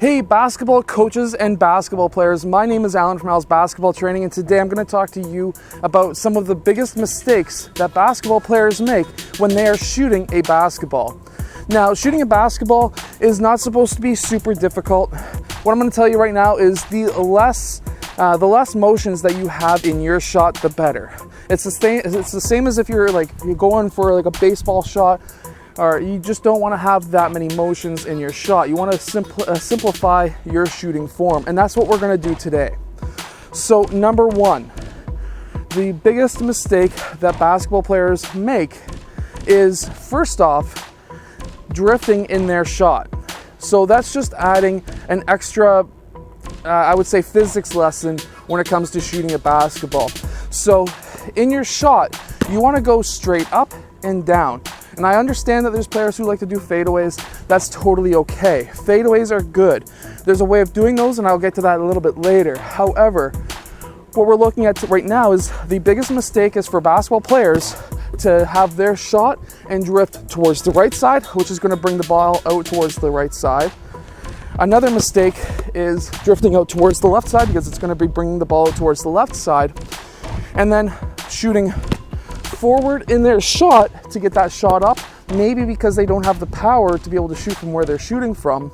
Hey basketball coaches and basketball players, my name is Alan from Al's Basketball Training, and today I'm going to talk to you about some of the biggest mistakes that basketball players make when they are shooting a basketball. Now, shooting a basketball is not supposed to be super difficult. What I'm going to tell you right now is the less motions that you have in your shot, the better. It's the same as if you're going for a baseball shot, or you just don't want to have that many motions in your shot. You want to simplify your shooting form, and that's what we're going to do today. So number one, the biggest mistake that basketball players make is, first off, drifting in their shot. So that's just adding an extra, I would say, physics lesson when it comes to shooting a basketball. So in your shot, you want to go straight up and down. And I understand that there's players who like to do fadeaways. That's totally okay. Fadeaways are good. There's a way of doing those, and I'll get to that a little bit later. However, what we're looking at right now is the biggest mistake is for basketball players to have their shot and drift towards the right side, which is going to bring the ball out towards the right side. Another mistake is drifting out towards the left side, because it's going to be bringing the ball out towards the left side. And then shooting forward in their shot to get that shot up, maybe because they don't have the power to be able to shoot from where they're shooting from.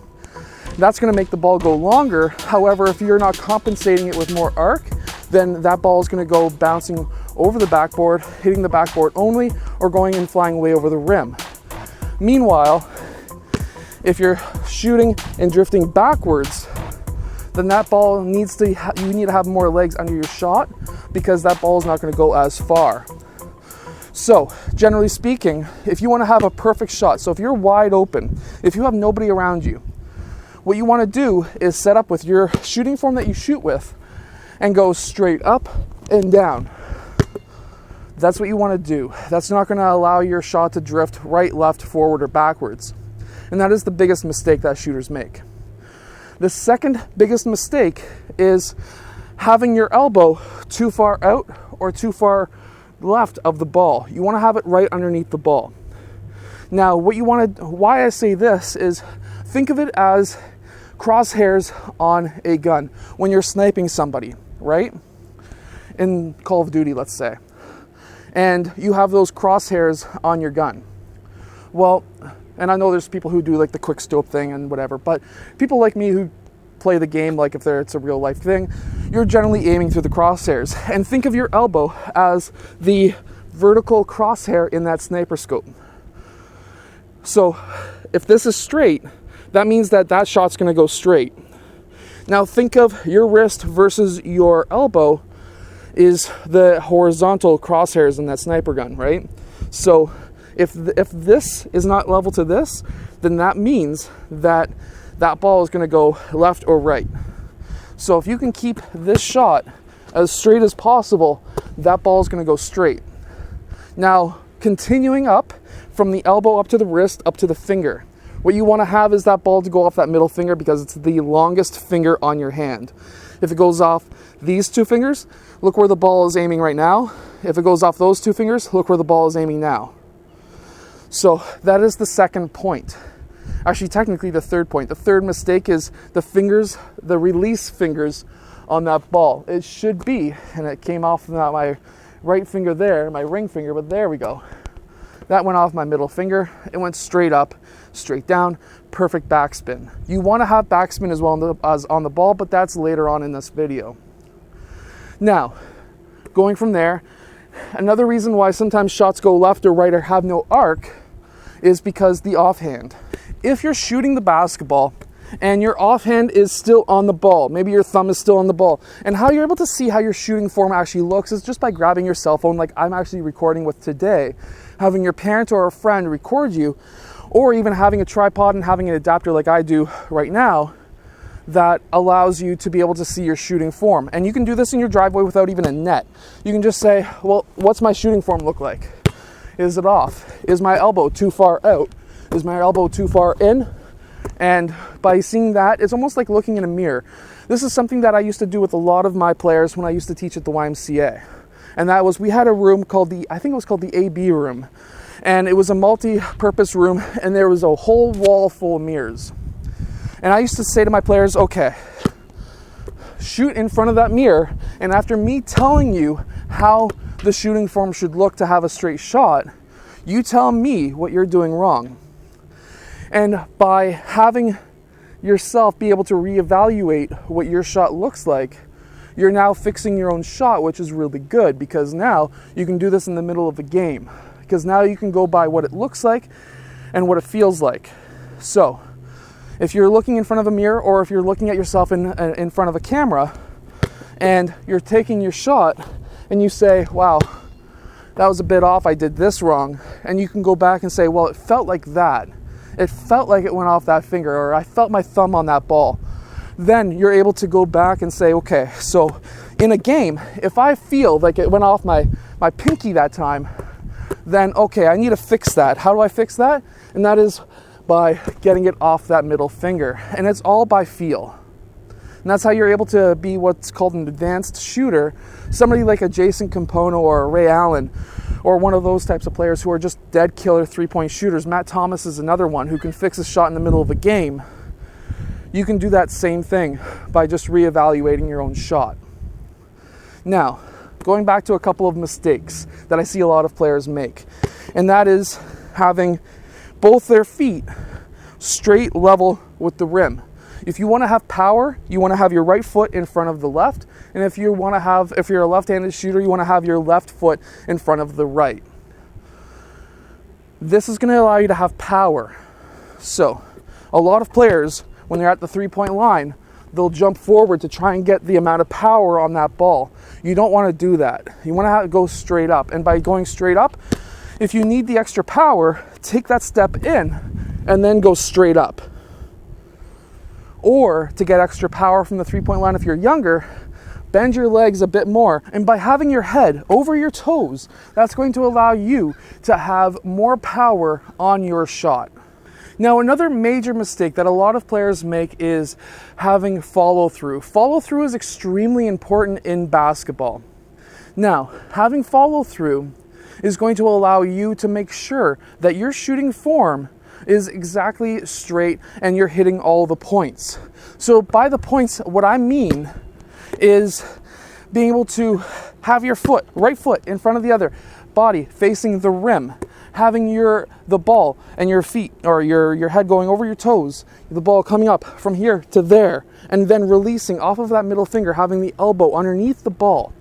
That's going to make the ball go longer. However, if you're not compensating it with more arc, then that ball is going to go bouncing over the backboard, hitting the backboard only, or going and flying way over the rim. Meanwhile, if you're shooting and drifting backwards, then that ball you need to have more legs under your shot, because that ball is not going to go as far. So, generally speaking, if you want to have a perfect shot, so if you're wide open, if you have nobody around you, what you want to do is set up with your shooting form that you shoot with and go straight up and down. That's what you want to do. That's not going to allow your shot to drift right, left, forward, or backwards. And that is the biggest mistake that shooters make. The second biggest mistake is having your elbow too far out or too far left of the ball. You want to have it right underneath the ball. Now, why I say this is, think of it as crosshairs on a gun when you're sniping somebody, right? In Call of Duty, let's say. And you have those crosshairs on your gun. Well, and I know there's people who do like the quick scope thing and whatever, but people like me who play the game like if it's a real life thing, you're generally aiming through the crosshairs. And think of your elbow as the vertical crosshair in that sniper scope. So if this is straight, that means that shot's going to go straight. Now think of your wrist versus your elbow is the horizontal crosshairs in that sniper gun, right? So if this is not level to this, then that means that ball is going to go left or right. So if you can keep this shot as straight as possible, that ball is going to go straight. Now, continuing up from the elbow up to the wrist, up to the finger. What you want to have is that ball to go off that middle finger, because it's the longest finger on your hand. If it goes off these two fingers, look where the ball is aiming right now. If it goes off those two fingers, look where the ball is aiming now. So that is the second point. Actually, technically the third point. The third mistake is the release fingers on that ball. It should be, and it came off not my right finger there, my ring finger, but there we go. That went off my middle finger. It went straight up, straight down, perfect backspin. You want to have backspin as well as on the ball, but that's later on in this video. Now, going from there, another reason why sometimes shots go left or right or have no arc is because the offhand. If you're shooting the basketball and your offhand is still on the ball, maybe your thumb is still on the ball, and how you're able to see how your shooting form actually looks is just by grabbing your cell phone, like I'm actually recording with today, having your parent or a friend record you, or even having a tripod and having an adapter like I do right now that allows you to be able to see your shooting form. And you can do this in your driveway without even a net. You can just say, well, what's my shooting form look like? Is it off? Is my elbow too far out? Is my elbow too far in? And by seeing that, it's almost like looking in a mirror. This is something that I used to do with a lot of my players when I used to teach at the YMCA. And that was, we had a room called I think it was called the AB room. And it was a multi-purpose room, and there was a whole wall full of mirrors. And I used to say to my players, okay, shoot in front of that mirror, and after me telling you how the shooting form should look to have a straight shot, you tell me what you're doing wrong. And by having yourself be able to reevaluate what your shot looks like, you're now fixing your own shot, which is really good, because now you can do this in the middle of a game, because now you can go by what it looks like and what it feels like. So if you're looking in front of a mirror, or if you're looking at yourself in front of a camera and you're taking your shot and you say, wow, that was a bit off, I did this wrong, and you can go back and say, well, it felt like that. It felt like it went off that finger, or I felt my thumb on that ball. Then you're able to go back and say, okay, so in a game, if I feel like it went off my pinky that time, then okay, I need to fix that. How do I fix that? And that is by getting it off that middle finger. And it's all by feel. And that's how you're able to be what's called an advanced shooter. Somebody like a Jason Campono or a Ray Allen, or one of those types of players who are just dead killer three-point shooters. Matt Thomas is another one who can fix a shot in the middle of a game. You can do that same thing by just reevaluating your own shot. Now, going back to a couple of mistakes that I see a lot of players make, and that is having both their feet straight level with the rim. If you want to have power, you want to have your right foot in front of the left, and if you're a left-handed shooter, you want to have your left foot in front of the right. This is going to allow you to have power. So, a lot of players, when they're at the three-point line, they'll jump forward to try and get the amount of power on that ball. You don't want to do that. You want to go straight up. And by going straight up, if you need the extra power, take that step in and then go straight up. Or to get extra power from the three-point line if you're younger, bend your legs a bit more. And by having your head over your toes, that's going to allow you to have more power on your shot. Now, another major mistake that a lot of players make is having follow-through. Follow-through is extremely important in basketball. Now, having follow-through is going to allow you to make sure that your shooting form is exactly straight and you're hitting all the points. So by the points, what I mean is being able to have your foot, right foot in front of the other, body facing the rim, having the ball and your feet or your head going over your toes, the ball coming up from here to there, and then releasing off of that middle finger, having the elbow underneath the ball.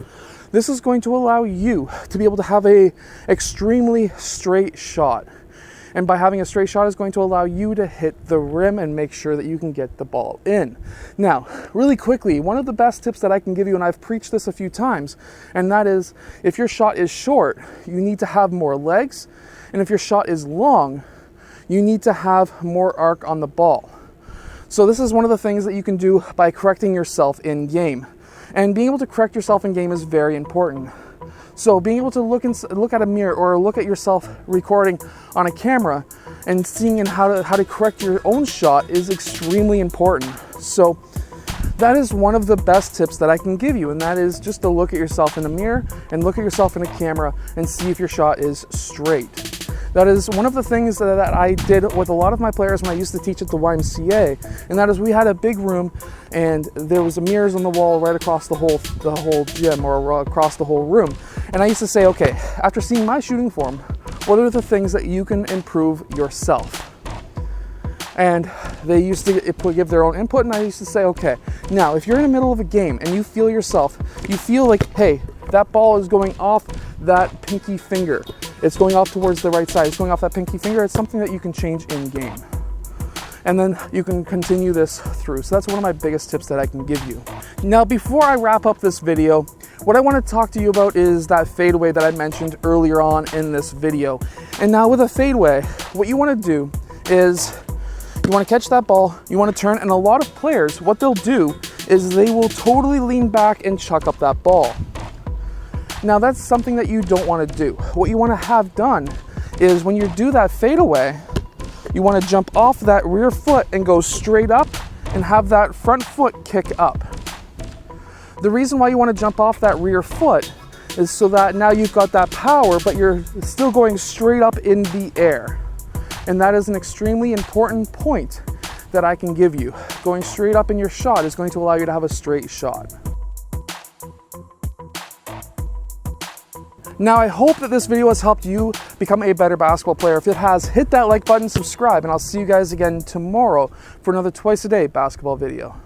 This is going to allow you to be able to have a extremely straight shot. And by having a straight shot is going to allow you to hit the rim and make sure that you can get the ball in. Now, really quickly, one of the best tips that I can give you, and I've preached this a few times, and that is if your shot is short, you need to have more legs. And if your shot is long, you need to have more arc on the ball. So this is one of the things that you can do by correcting yourself in game. And being able to correct yourself in game is very important. So being able to look at a mirror or look at yourself recording on a camera and seeing how to correct your own shot is extremely important. So that is one of the best tips that I can give you, and that is just to look at yourself in the mirror and look at yourself in a camera and see if your shot is straight. That is one of the things that I did with a lot of my players when I used to teach at the YMCA, and that is we had a big room and there was mirrors on the wall right across the whole gym or across the whole room. And I used to say, okay, after seeing my shooting form, what are the things that you can improve yourself? And they used to give their own input, and I used to say, okay, now if you're in the middle of a game and you feel like, hey, that ball is going off that pinky finger. It's going off towards the right side. It's going off that pinky finger. It's something that you can change in game. And then you can continue this through. So that's one of my biggest tips that I can give you. Now, before I wrap up this video, what I want to talk to you about is that fadeaway that I mentioned earlier on in this video. And now with a fadeaway, what you want to do is you want to catch that ball, you want to turn, and a lot of players, what they'll do is they will totally lean back and chuck up that ball. Now that's something that you don't want to do. What you want to have done is when you do that fadeaway, you want to jump off that rear foot and go straight up and have that front foot kick up. The reason why you want to jump off that rear foot is so that now you've got that power, but you're still going straight up in the air. And that is an extremely important point that I can give you. Going straight up in your shot is going to allow you to have a straight shot. Now, I hope that this video has helped you become a better basketball player. If it has, hit that like button, subscribe, and I'll see you guys again tomorrow for another Twice a Day basketball video.